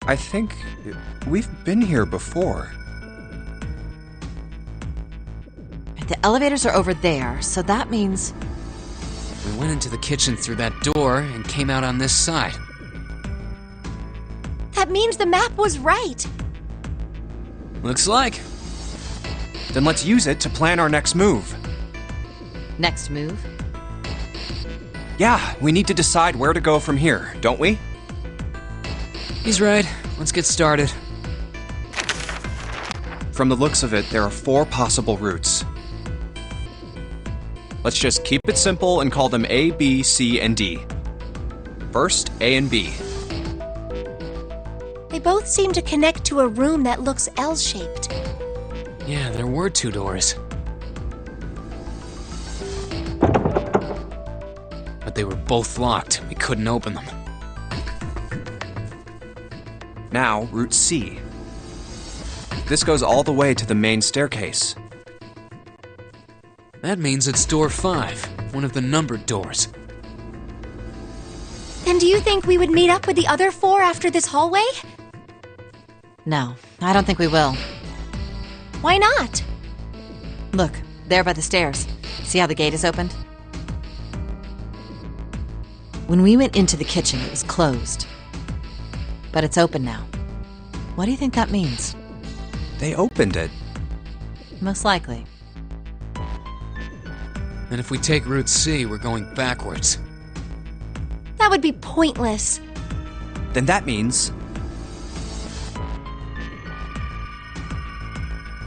I think we've been here before. The elevators are over there, so that means... We went into the kitchen through that door and came out on this side. That means the map was right. Looks like. Then let's use it to plan our next move. Next move? Yeah, we need to decide where to go from here, don't we? He's right. Let's get started. From the looks of it, there are 4 possible routes. Let's just keep it simple and call them A, B, C, and D. First, A and B. They both seem to connect to a room that looks L-shaped. Yeah, there were 2 doors. But they were both locked. We couldn't open them. Now, Route C. This goes all the way to the main staircase. That means it's door 5, one of the numbered doors. Then do you think we would meet up with the other 4 after this hallway? No, I don't think we will. Why not? Look, there by the stairs. See how the gate is opened? When we went into the kitchen, it was closed. But it's open now. What do you think that means? They opened it. Most likely. And if we take Route C, we're going backwards. That would be pointless. Then that means...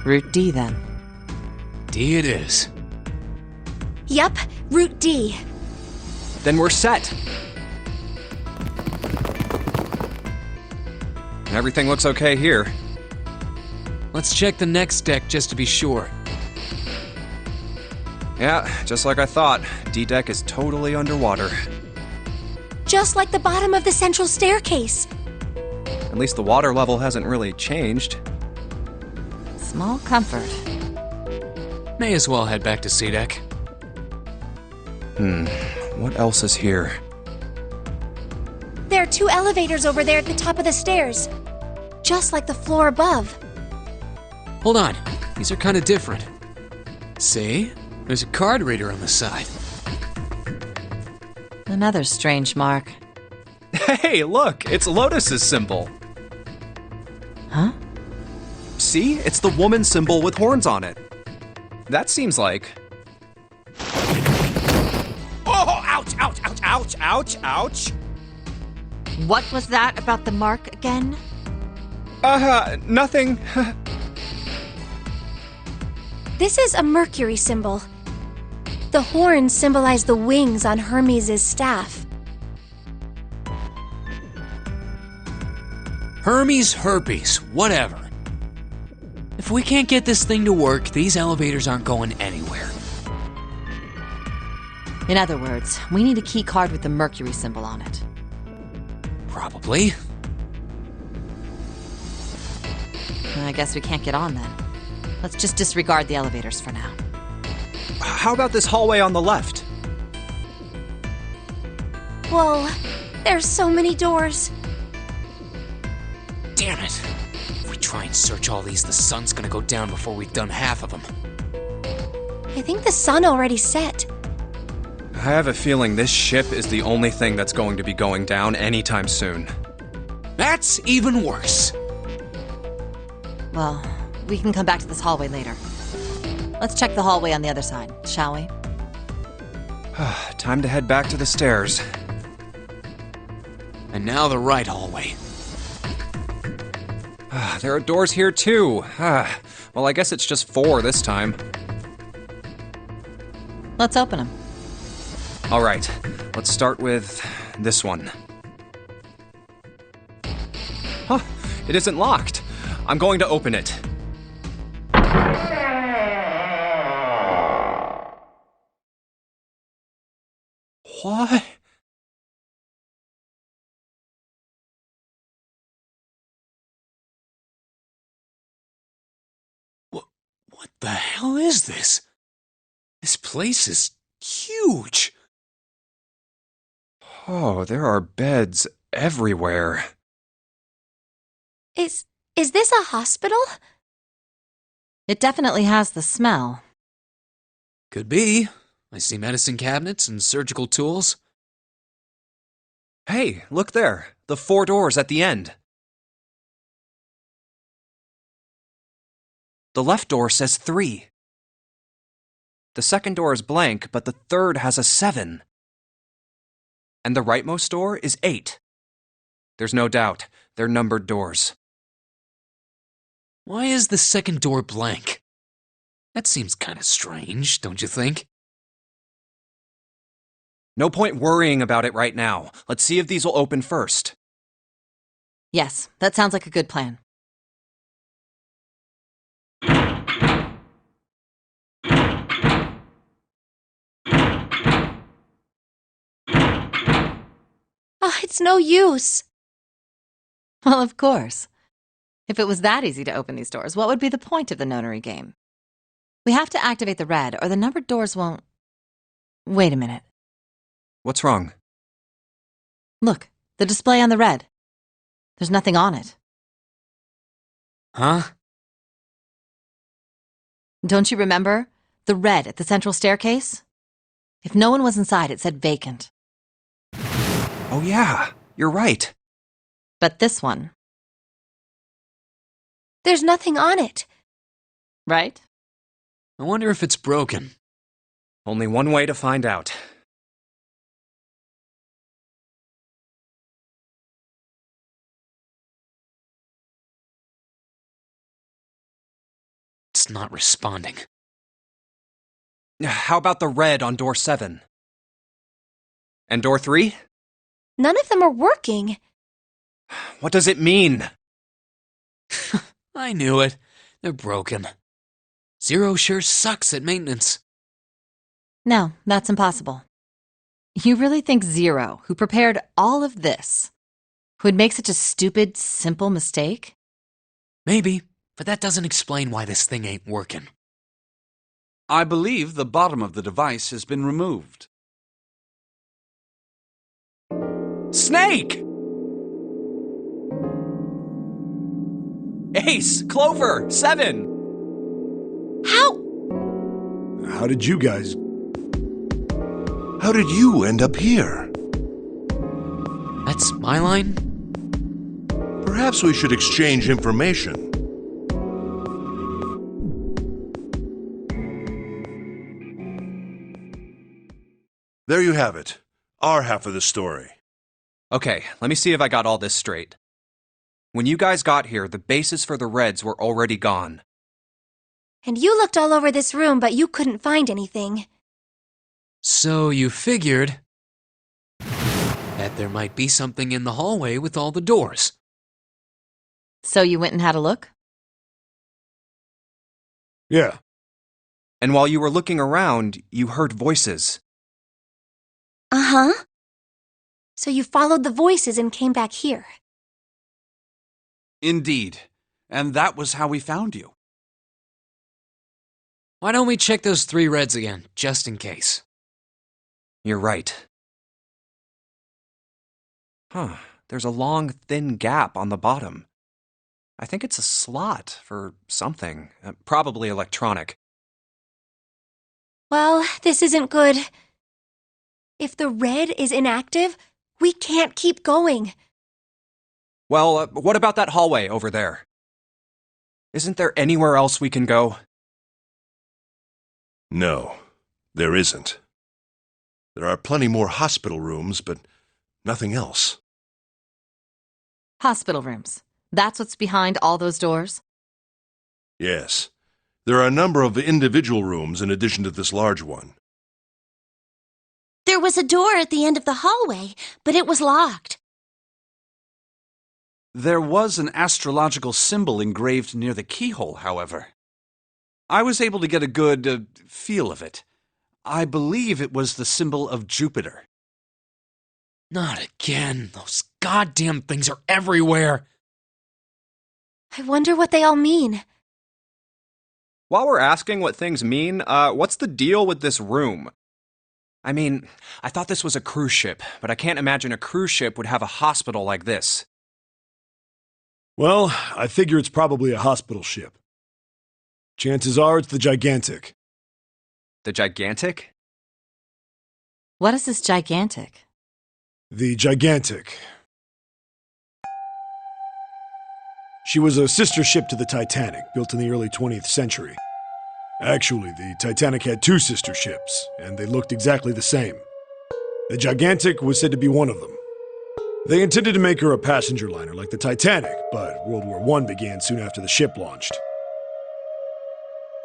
Route D, then. D it is. Yup, Route D. Then we're set. Everything looks okay here. Let's check the next deck just to be sure. Yeah, just like I thought. D-Deck is totally underwater. Just like the bottom of the central staircase. At least the water level hasn't really changed. Small comfort. May as well head back to C-Deck. What else is here? There are 2 elevators over there at the top of the stairs. Just like the floor above. Hold on, these are kind of different. See? There's a card reader on the side. Another strange mark. Hey, look! It's Lotus's symbol! Huh? See? It's the woman symbol with horns on it. That seems like... Oh! Ouch! Ouch! Ouch! Ouch! Ouch! Ouch! What was that about the mark again? Nothing. This is a Mercury symbol. The horns symbolize the wings on Hermes' staff. Hermes, herpes, whatever. If we can't get this thing to work, these elevators aren't going anywhere. In other words, we need a key card with the Mercury symbol on it. Probably. I guess we can't get on then. Let's just disregard the elevators for now. How about this hallway on the left? Whoa, there's so many doors. Damn it. If we try and search all these, the sun's gonna go down before we've done half of them. I think the sun already set. I have a feeling this ship is the only thing that's going to be going down anytime soon. That's even worse. Well, we can come back to this hallway later. Let's check the hallway on the other side, shall we? Time to head back to the stairs. And now the right hallway. There are doors here too. Well, I guess it's just 4 this time. Let's open them. All right, let's start with this one. Huh, it isn't locked. I'm going to open it. What? What the hell is this? This place is huge. Oh, there are beds everywhere. Is this a hospital? It definitely has the smell. Could be. I see medicine cabinets and surgical tools. Hey, look there. The 4 doors at the end. The left door says 3. The second door is blank, but the third has a 7. And the rightmost door is 8. There's no doubt, they're numbered doors. Why is the second door blank? That seems kind of strange, don't you think? No point worrying about it right now. Let's see if these will open first. Yes, that sounds like a good plan. Oh, it's no use. Well, of course. If it was that easy to open these doors, what would be the point of the Nonary game? We have to activate the red, or the numbered doors won't... Wait a minute. What's wrong? Look, the display on the red. There's nothing on it. Huh? Don't you remember? The red at the central staircase? If no one was inside, it said vacant. Oh yeah, you're right. But this one, There's nothing on it. right? I wonder if it's broken. Only one way to find out. It's not responding. How about the red on door 7? And door 3? None of them are working. What does it mean? I knew it. They're broken. Zero sure sucks at maintenance. No, that's impossible. You really think Zero, who prepared all of this, would make such a stupid, simple mistake? Maybe, but that doesn't explain why this thing ain't working. I believe the bottom of the device has been removed. Snake! Ace! Clover! 7! How did you guys... How did you end up here? That's my line? Perhaps we should exchange information. There you have it. Our half of the story. Okay, let me see if I got all this straight. When you guys got here, the bases for the reds were already gone. And you looked all over this room, but you couldn't find anything. So you figured that there might be something in the hallway with all the doors. So you went and had a look? Yeah. And while you were looking around, you heard voices. Uh-huh. So you followed the voices and came back here. Indeed. And that was how we found you. Why don't we check those 3 reds again, just in case? You're right. Huh, there's a long, thin gap on the bottom. I think it's a slot for something, probably electronic. Well, this isn't good. If the red is inactive, we can't keep going. Well, what about that hallway over there? Isn't there anywhere else we can go? No, there isn't. There are plenty more hospital rooms, but nothing else. Hospital rooms. That's what's behind all those doors? Yes. There are a number of individual rooms in addition to this large one. There was a door at the end of the hallway, but it was locked. There was an astrological symbol engraved near the keyhole, however. I was able to get a good feel of it. I believe it was the symbol of Jupiter. Not again. Those goddamn things are everywhere. I wonder what they all mean. While we're asking what things mean, what's the deal with this room? I mean, I thought this was a cruise ship, but I can't imagine a cruise ship would have a hospital like this. Well, I figure it's probably a hospital ship. Chances are it's the Gigantic. The Gigantic? What is this gigantic? The Gigantic. She was a sister ship to the Titanic, built in the early 20th century. Actually, the Titanic had two sister ships, and they looked exactly the same. The Gigantic was said to be one of them. They intended to make her a passenger liner like the Titanic, but World War I began soon after the ship launched.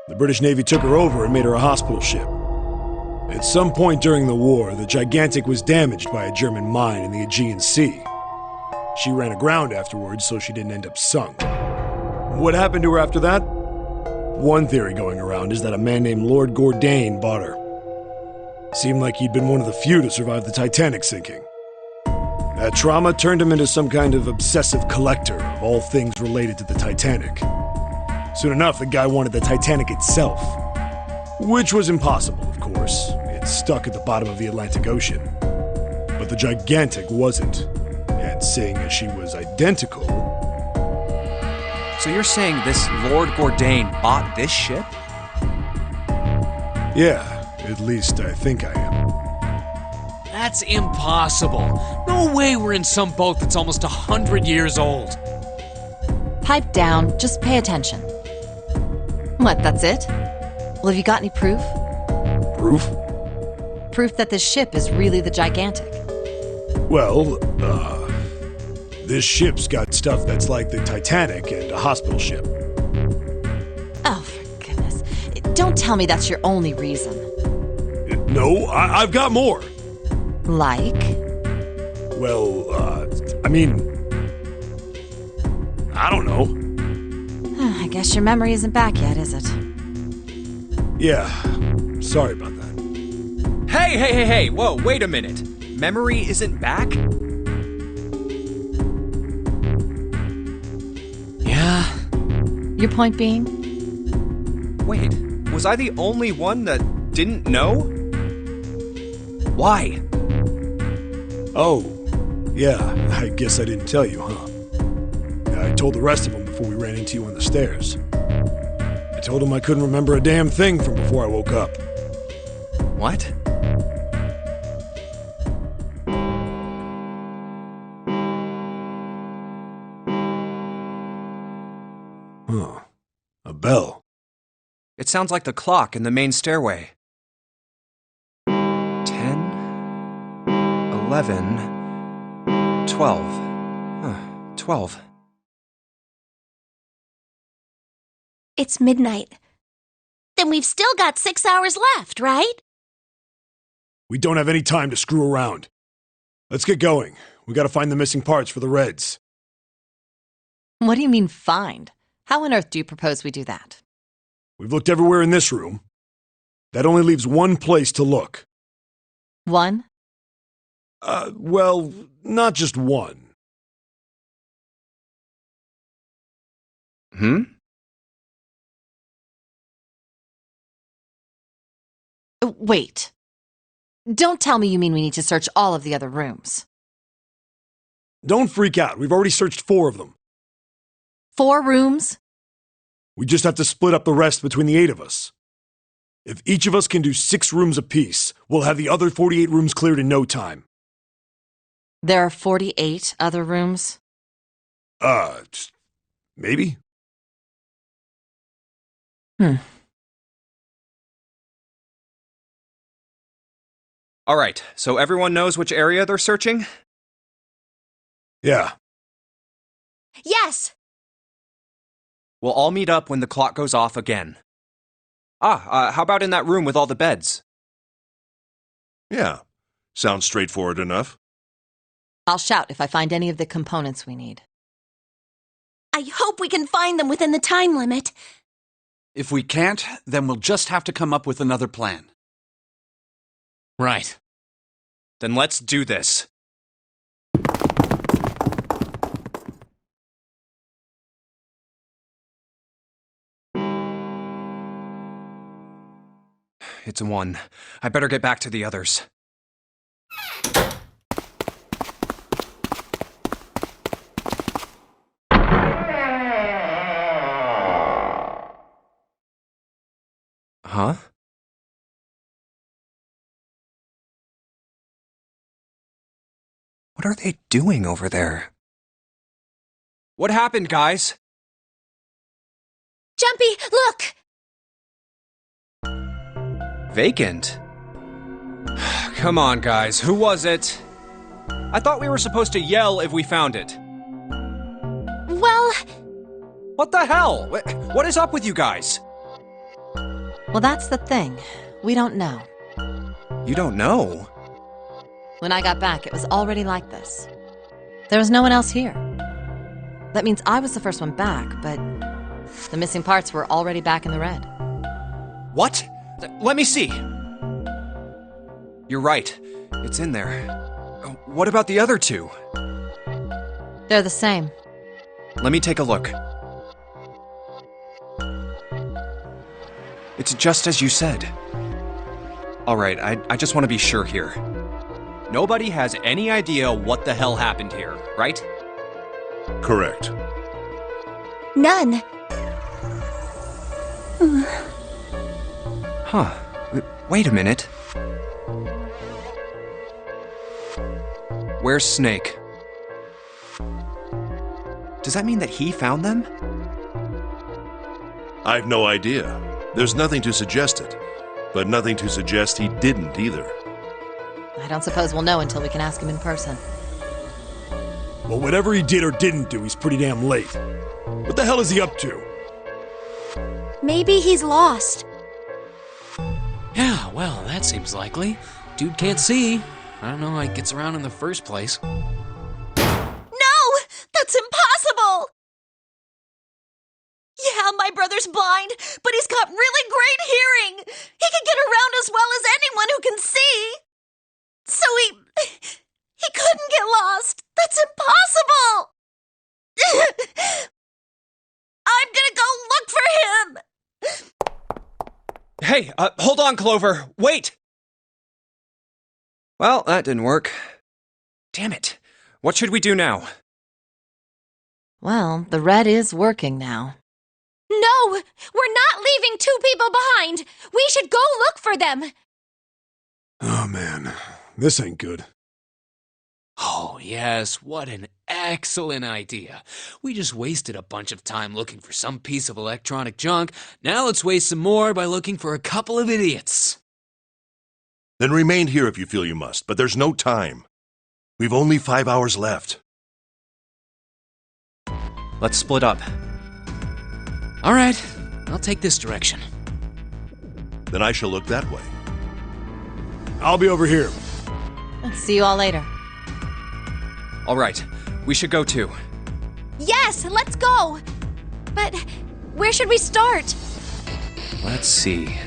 The British Navy took her over and made her a hospital ship. At some point during the war, the Gigantic was damaged by a German mine in the Aegean Sea. She ran aground afterwards, so she didn't end up sunk. What happened to her after that? One theory going around is that a man named Lord Gourdane bought her. Seemed like he'd been one of the few to survive the Titanic sinking. That trauma turned him into some kind of obsessive collector of all things related to the Titanic. Soon enough, the guy wanted the Titanic itself. Which was impossible, of course. It's stuck at the bottom of the Atlantic Ocean. But the Gigantic wasn't. And seeing as she was identical... So you're saying this Lord Gourdane bought this ship? Yeah, at least I think I am. That's impossible. No way we're in some boat that's almost 100 years old. Pipe down, just pay attention. What, that's it? Well, have you got any proof? Proof? Proof that this ship is really the Gigantic. Well, this ship's got stuff that's like the Titanic and a hospital ship. Oh, for goodness. Don't tell me that's your only reason. No, I've got more. Like? Well, I don't know. I guess your memory isn't back yet, is it? Yeah, sorry about that. Hey, whoa, wait a minute. Memory isn't back? Yeah. Your point being? Wait, was I the only one that didn't know? Why? Oh, yeah, I guess I didn't tell you, huh? I told the rest of them before we ran into you on the stairs. I told them I couldn't remember a damn thing from before I woke up. What? Huh. A bell. It sounds like the clock in the main stairway. 10, 11, 12. Huh, 12. It's midnight. Then we've still got 6 hours left, right? We don't have any time to screw around. Let's get going. We gotta find the missing parts for the Reds. What do you mean, find? How on earth do you propose we do that? We've looked everywhere in this room. That only leaves one place to look. One? Well, not just one. Hmm? Wait. Don't tell me you mean we need to search all of the other rooms. Don't freak out. We've already searched 4 of them. 4 rooms? We just have to split up the rest between the 8 of us. If each of us can do 6 rooms apiece, we'll have the other 48 rooms cleared in no time. There are 48 other rooms? Maybe? All right, so everyone knows which area they're searching? Yeah. Yes! We'll all meet up when the clock goes off again. How about in that room with all the beds? Yeah, sounds straightforward enough. I'll shout if I find any of the components we need. I hope we can find them within the time limit. If we can't, then we'll just have to come up with another plan. Right. Then let's do this. It's a 1. I better get back to the others. What are they doing over there? What happened, guys? Jumpy, look! Vacant? Come on, guys. Who was it? I thought we were supposed to yell if we found it. Well, What the hell? What is up with you guys? Well, that's the thing. We don't know. You don't know? When I got back, it was already like this. There was no one else here. That means I was the first one back, but the missing parts were already back in the red. What? Let me see. You're right. It's in there. What about the other two? They're the same. Let me take a look. It's just as you said. Alright, I just want to be sure here. Nobody has any idea what the hell happened here, right? Correct. none. Huh. Wait a minute. Where's Snake? Does that mean that he found them? I've no idea. There's nothing to suggest it, but nothing to suggest he didn't either. I don't suppose we'll know until we can ask him in person. Well, whatever he did or didn't do, he's pretty damn late. What the hell is he up to? Maybe he's lost. Yeah, well, that seems likely. Dude can't see. I don't know how he gets around in the first place. No! That's impossible! Yeah, my brother's blind, but he's got really great hearing. He can get around as well as anyone who can see. So he couldn't get lost. That's impossible! I'm gonna go look for him! Hey, hold on, Clover. Wait! Well, that didn't work. Damn it. What should we do now? Well, the red is working now. No! We're not leaving two people behind! We should go look for them! Oh, man. This ain't good. Oh, yes, what an excellent idea. We just wasted a bunch of time looking for some piece of electronic junk. Now let's waste some more by looking for a couple of idiots. Then remain here if you feel you must, but there's no time. We've only 5 hours left. Let's split up. All right, I'll take this direction. Then I shall look that way. I'll be over here. See you all later. All right, we should go too. Yes, let's go! But where should we start? Let's see.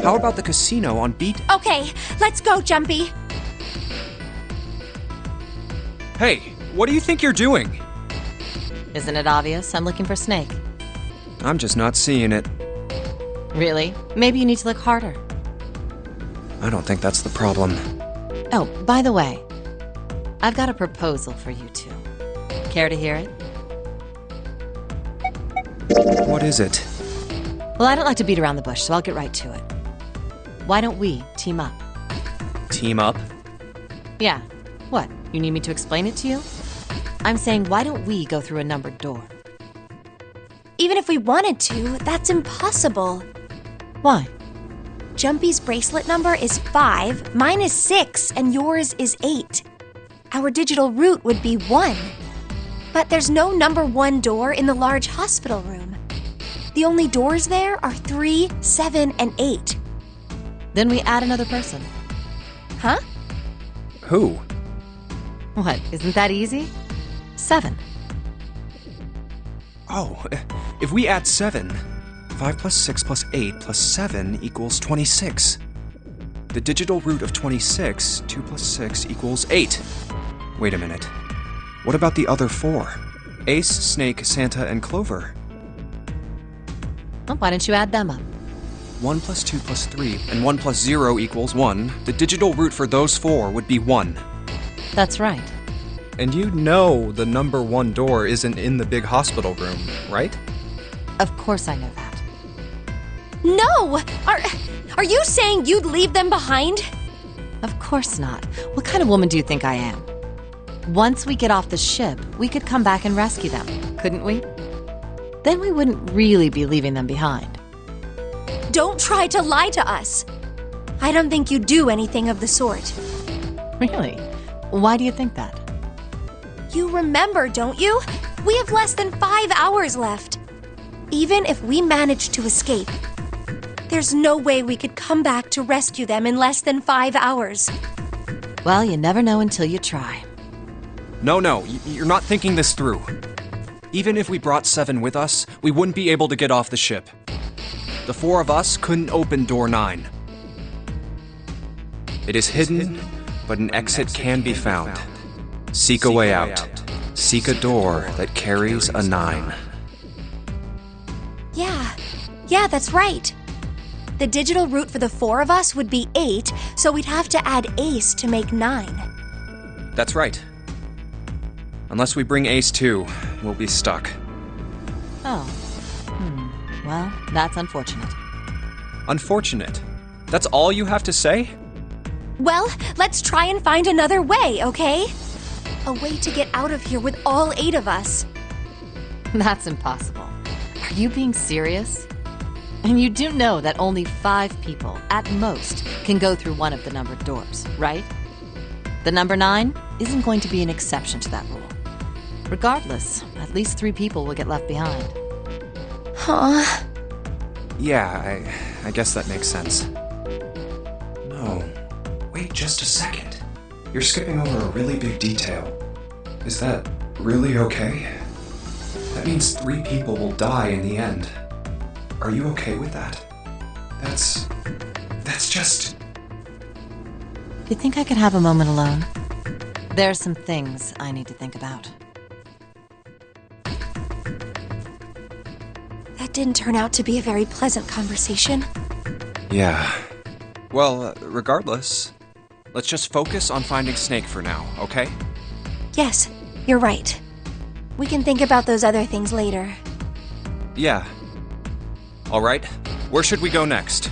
How about the casino on beat? Okay, let's go, Jumpy. Hey, what do you think you're doing? Isn't it obvious? I'm looking for Snake. I'm just not seeing it. Really? Maybe you need to look harder. I don't think that's the problem. Oh, by the way, I've got a proposal for you two. Care to hear it? What is it? Well, I don't like to beat around the bush, so I'll get right to it. Why don't we team up? Team up? Yeah. What? You need me to explain it to you? I'm saying, why don't we go through a numbered door? Even if we wanted to, that's impossible. Why? Jumpy's bracelet number is 5, mine is 6, and yours is 8. Our digital route would be 1. But there's no number 1 door in the large hospital room. The only doors there are 3, 7, and 8. Then we add another person. Huh? Who? What, isn't that easy? 7. Oh, if we add 7, 5 plus 6 plus 8 plus 7 equals 26. The digital root of 26, 2 plus 6 equals 8. Wait a minute. What about the other 4? Ace, Snake, Santa, and Clover. Well, why don't you add them up? 1 plus 2 plus 3, and 1 plus 0 equals 1. The digital root for those 4 would be 1. That's right. And you know the number 1 door isn't in the big hospital room, right? Of course I know that. No! Are you saying you'd leave them behind? Of course not. What kind of woman do you think I am? Once we get off the ship, we could come back and rescue them, couldn't we? Then we wouldn't really be leaving them behind. Don't try to lie to us. I don't think you'd do anything of the sort. Really? Why do you think that? You remember, don't you? We have less than 5 hours left. Even if we manage to escape, there's no way we could come back to rescue them in less than 5 hours. Well, you never know until you try. No, you're not thinking this through. Even if we brought 7 with us, we wouldn't be able to get off the ship. The 4 of us couldn't open door 9. It is hidden, but an exit can be found. Seek a way out. Seek a door that carries a 9. Yeah, that's right. The digital route for the 4 of us would be 8, so we'd have to add Ace to make 9. That's right. Unless we bring Ace too, we'll be stuck. Oh. Well, that's unfortunate. Unfortunate? That's all you have to say? Well, let's try and find another way, okay? A way to get out of here with all 8 of us. That's impossible. Are you being serious? And you do know that only 5 people, at most, can go through one of the numbered doors, right? The number 9 isn't going to be an exception to that rule. Regardless, at least 3 people will get left behind. Huh? Yeah, I guess that makes sense. No. Wait just a second. You're skipping over a really big detail. Is that really okay? That means 3 people will die in the end. Are you okay with that? That's just... Do you think I could have a moment alone? There are some things I need to think about. That didn't turn out to be a very pleasant conversation. Yeah. Well, regardless, let's just focus on finding Snake for now, okay? Yes, you're right. We can think about those other things later. Yeah. All right, where should we go next?